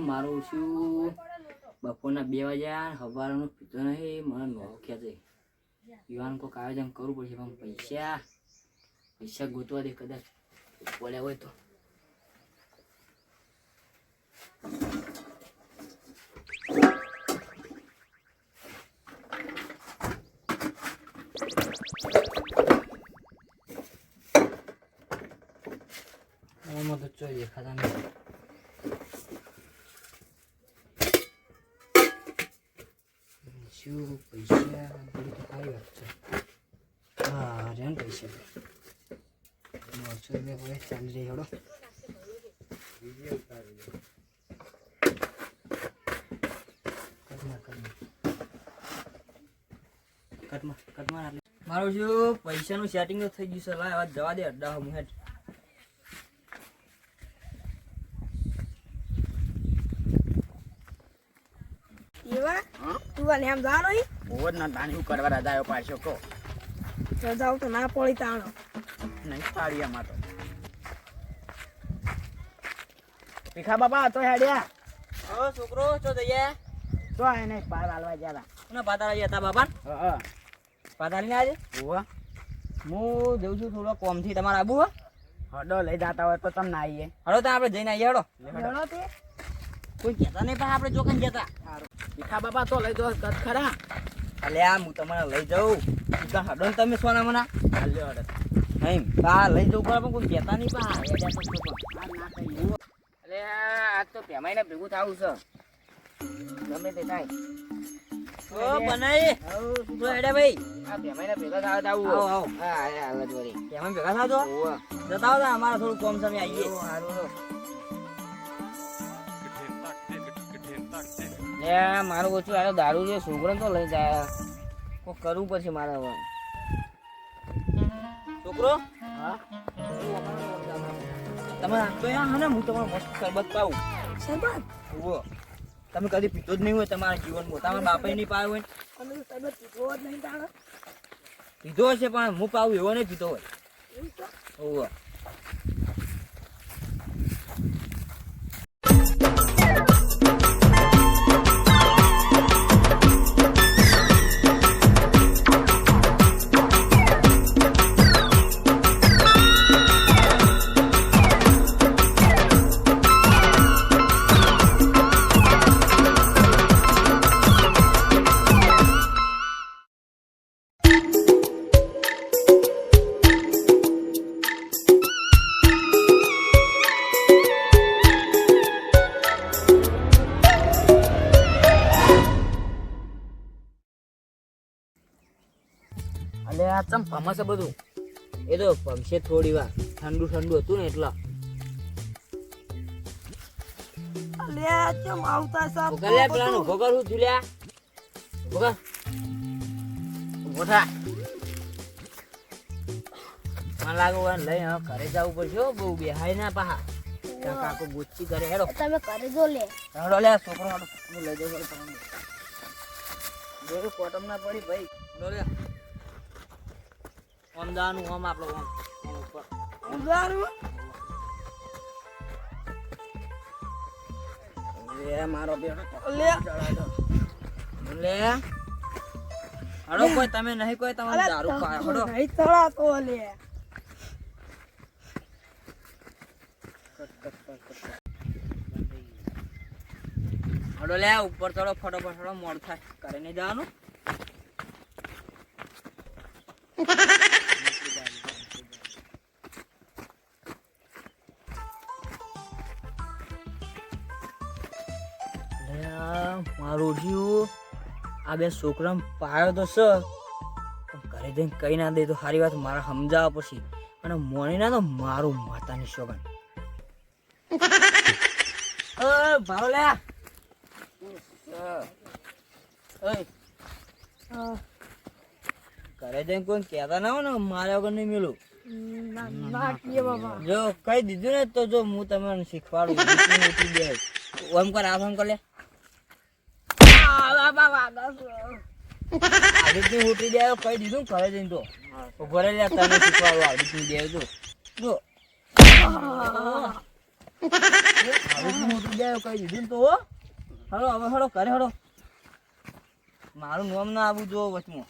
મારું શું બપોરના 2 વાગ્યા સવારનો પીતો નહીં મને નોખ્યા છે યુવાન કોઈક આયોજન કરવું પડશે પણ પૈસા ગોતવા દે કદાચ બોલ્યા હોય તો આમાં તો ચોઈ દેખાતા નહીં શું પૈસા બધી તો સારી વાત છે હા રેન પૈસા 900 રૂપિયા ચાલી રહી હેડો કટમાં મારું શું પૈસાનું સેટિંગ તો થઈ ગયું છે લાય જવા દે અડ્ડા હું હેડ તું આને એમ જાનો હી બોર ના તાણી કરવા રજાયો પાછો કો રજાવ તો ના પડી તાણો નહીં તાળિયામાં તો ભીખા બાપા તો હેડ્યા ઓ છોકરો ચો દઈએ તો એને પાર હાલવા ગયા ના પાતાળા ગયા તા બાપા હા પાતાળીને આજે ઓવા હું જઉં છું થોડો કોમથી તમારે આબુ હો હડો લઈ જતા હોય તો તમને આવીએ હડો તો આપણે જઈને આવીએ હડો તે કોઈ કહેતા નહીં પણ આપણે જોકન જતા ભીખા બાપા તો લઈ જાઓ કદ ખરા અલે આ હું તમારે લઈ જાઉં હડો ને તમે સોના મના હાલ્યો હડો નહીં હા લઈ જવું પડે પણ કોઈ કહેતા નહીં પણ અલે આજ તો પેમાઈને ભેગું થવું છે ગમે તે થાય ઓ બનાઈ તો હેડે ભાઈ આ પેમાઈને ભેગા થાવ આવું આવો હા હાલ જ વળી પેમાઈને ભેગા થાવ તો જતા આવો અમારા થોડું કોમ સમય આવીએ સારું મારું ઓછું આ દારૂ જે છોકરો તો લઈ જાય કોઈ કરવું પડશે મારે હવે છોકરો હા તમે નાખતો હા ને હું તમારો મસ્ત શરબત પાવું શરબત ઓવો તમે કદી પીતો જ નહીં હોય તમારા જીવનમાં તમારા બાપે નહીં પાવ્યો હોય અમે તો શરબત પીધો જ નહીં તાણે પીધો હશે પણ હું પાવું એવો નહીં પીતો હોય ઓવો અલે આ ચમ ફમસ બધું એ તો પમશે થોડી વાર ઠંડુ હતું ને એટલા અલે ચમ આવતા સાબ ગલે પ્લાન ભોગર હું થુલ્યા ભોગર ઉઠા મને લાગે વન લઈ હવે ઘરે જવું પડશે હો બહુ બેહાય ના પાહા ત્યાં કાકો ગુચ્છી કરે હેડો તમે કરે જો લે હેડો લે છોકરો હાડો હું લઈ જઉં તમને જોરો કોટમ ના પડી ભાઈ લો લે ઓમદાનું ઓમ આપણો ઓમ ઉપર ઉધારું લે મારો બેટો લે લે હડો કોઈ તમે નહીં કોઈ તમારે દારૂ પાયો હડો નહીં તળા તો લે હડો લે ઉપર ચડો ફટોફટ હડો મોડ થાય કરે નહીં જવાનું મારું જીવ આ બે છોકરા પાયો તો છે પણ ઘરે જઈને કઈ ના દે તો સારી વાત મારા સમજાવવા પછી અને મોણી ના તો મારું માતાની શોગન ભાવ લે ઘરે જઈને કોઈ કહેતા ના હોય ને મારા વગર નહીં મેલું જો કઈ દીધું ને તો જો હું તમને શીખવાડું દે ઓમ કર આમ કર લે આદિત્ય ઉઠી જાય કઈ દીધું ઘરે જઈને તો ઘરે લે તને શીખવાડું આદિત્ય દે જો આદિત્ય ઉઠી જાય કહી દીધું તો હો. હળો હવે હળો ઘરે હળો. મારું નામ ના આવવું જો વચમાં.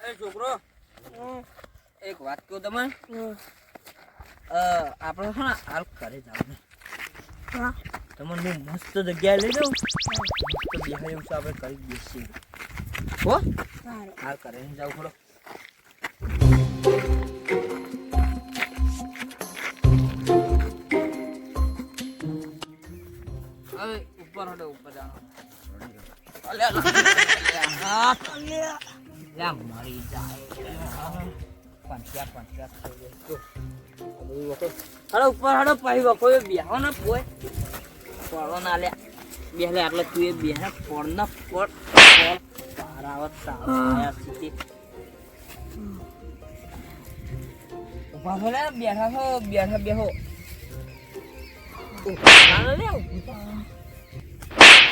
એ છોકરો એક વાત કહું તમે આપણે છે ને હાલ ઘરે જવાનું. હા તમને હું મસ્ત જગ્યાએ લઈ જાઉં. મસ્ત બેહાય એવું છે આપણે કરી બેસીએ હો. સારું હાલ ઘરે નહીં જાવ ખરો. હવે ઉપર હડો ઉપર જવાનું. મરી જાય હડો ઉપર હડો પછી વખો બેહો ને પોય પડો ના લે બેહલે એટલે તું એ બેહ ફોડ ના ફોડ તારાવત તારા સીધી ઉભા થો લે બેઠા છો બેઠા બેહો ઉભા લે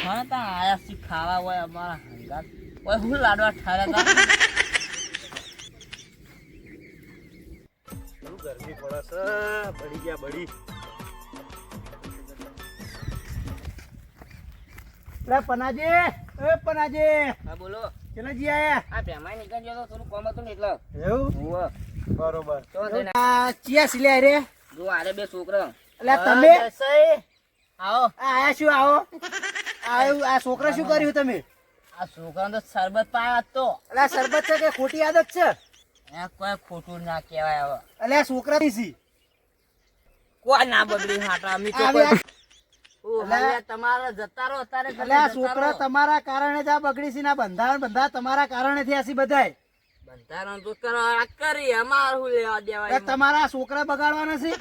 હા તા આયા સી ખાવા હોય અમારા હંગાત ઓય હું લાડવા ઠારા તા ગરમી પડે છે બળી ગયા બળી લે પનાજી એ પનાજી હા બોલો કેટલા જી આયા આ પેમાઈ નીકળ ગયો તો થોડું કોમ હતું ને એટલે એવું હોવ બરોબર તો થઈને આ ચિયા સિલ્યા રે જો આરે બે છોકરા એટલે તમે આવો આયા શું આવો આ છોકરા શું કર્યું તમે આ છોકરાને તો શરબત પાયા તો એટલે આ શરબત છે કે ખોટી આદત છે એ કોઈ ખોટું ના કહેવાય હવે એટલે આ છોકરા ની કોઈ ના બગડી હાટા અમી તો આવી કોઈ ઓહલે તમારા જતા રહો અત્યારે એટલે આ છોકરા તમારા કારણે જ આ બગડી છે ને આ બંધારણ તમારા કારણે થયા છે બધાય બંધારણ તો કરવા કરી અમાર હું લેવા દેવાય એટલે તમારા છોકરા બગાડવાના છે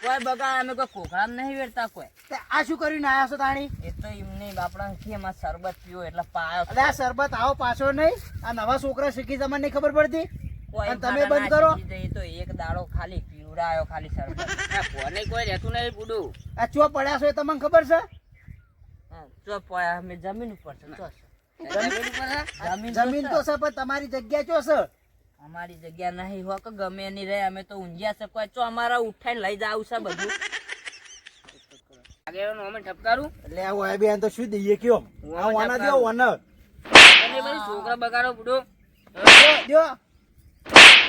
કોઈ બગાડ અમે કોઈ ખોખરા નહીં વેરતા કોઈ તે આ શું કર્યું ને આયા છો તાણી એ તો એમને બાપડા થી એમાં શરબત પીવો એટલે પાયો એટલે આ શરબત આવો પાછો નહીં આ નવા છોકરા શીખી તમને નહીં ખબર પડતી કોઈ અને તમે ફાટા બંધ ના કરો શીખી જાય તો એક દાડો ખાલી પીવડાયો ખાલી શરબત આ કોને કોઈ રહેતું નહીં બુડું આ ચો પડ્યા છો એ તમને ખબર છે ચો પોયા અમે જમીન ઉપર છે ચો જમીન ઉપર છે? જમીન તો છે પણ તમારી જગ્યા ચો છે અમારી જગ્યા નહીં હો કે ગમે એની રહે અમે તો ઊંઝ્યા છે કોઈ ચો અમારા ઉઠાઈને લઈ જાવ છે બધું આગેવાનો અમે ઠપકારું એટલે આ ઓય બેન તો શું દઈએ કયો આ વાના દો વાના અને બધી છોકરા બગાડો બુડો દો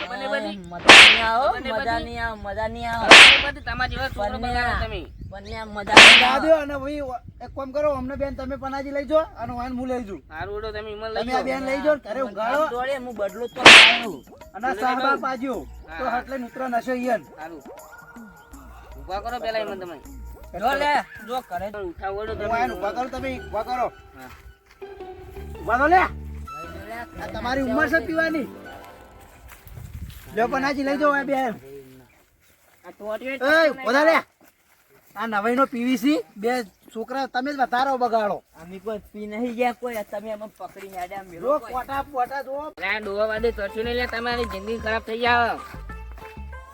મને બધી મજા નહીં આવો મજા નહીં આવો મજા નહીં આવો બધી તમારા જેવા છોકરા બગાડો તમે બંને મજા નહીં દા આવો દો અને ભાઈ એક કામ કરો અમને બેન તમે પનાજી લઈ જો અને વાન હું લઈ જઉં હારું ઉડો તમે ઈમન લઈ તમે આ બેન લઈ જો ને ઘરે ઉગાડો દોડે હું બદલો તો આવ્યો અને સાહબા પાજો તો હટલે ઉતરો નશો ઈયન હારું ઉભા કરો પેલા ઈમન તમે જો લે જો કરે તો ઉઠાવો તો હું તમે આને ઉભા કરો તમે ઉભા કરો હા ઉભા તો લે આ તમારી ઉંમર છે પીવાની લ્યો પનાજી લઈ જાઓ આ બેન આ ટોટીઓ એ બધા લે આ નવાઈ નો પીવીસી બે છોકરા તમે જ વધારો બગાડો અમે કોઈ પી નહીં ગયા કોઈ તમે અમે પકડી હેડ્યા જો મેલો પોટા પોટા જો લે ડોવા વાદે તરશું નહીં લે તમારી જિંદગી ખરાબ થઈ જાવ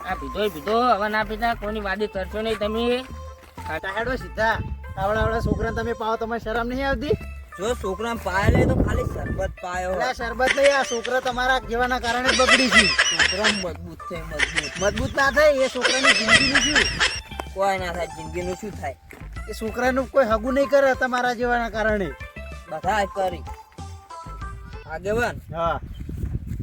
આ પીધો હવે ના પીતા કોની વાદે તરશો નહીં તમે હેડો સીધા આવડા છોકરાને તમે પાવો તમને શરમ નહીં આવતી જો છોકરા પાય લે તો ખાલી શરબત પાયો એટલે આ શરબત લઈ આ છોકરા તમારા જેવાના કારણે જ બગડી છે છોકરા મજબૂત છે મજબૂત મજબૂત ના થાય એ છોકરાની જિંદગીનું શું કોઈ ના થાય જિંદગીનું શું થાય એ છોકરાનું કોઈ હગું નહીં કરે તમારા જેવાના કારણે બધા કરી આગેવાન હા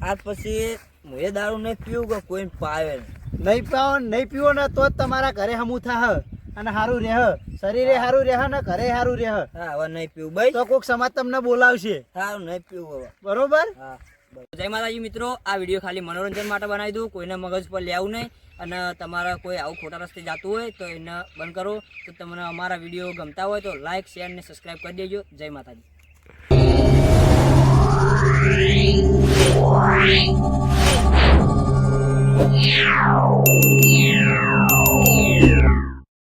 આજ પછી હું એ દારૂ નહીં પીવું કે કોઈ પાવે નહીં પાવો નહીં પીવો ને તો જ તમારા ઘરે હમું થાહ અને સારું રહે શરીરે સારું રહે ને ઘરે સારું રહે હા હવે નહીં પીવું ભાઈ તો કોઈક સમાજ તમને બોલાવશે સારું નહીં પીવું હવે બરોબર હા જય માતાજી મિત્રો આ વિડીયો ખાલી મનોરંજન માટે બનાવી દઉં કોઈને મગજ પર લેવું નહીં અને તમારા કોઈ આવું ખોટા રસ્તે જતું હોય તો એને બંધ કરો તો તમને અમારા વિડીયો ગમતા હોય તો લાઈક શેર અને સબસ્ક્રાઈબ કરી દેજો જય માતાજી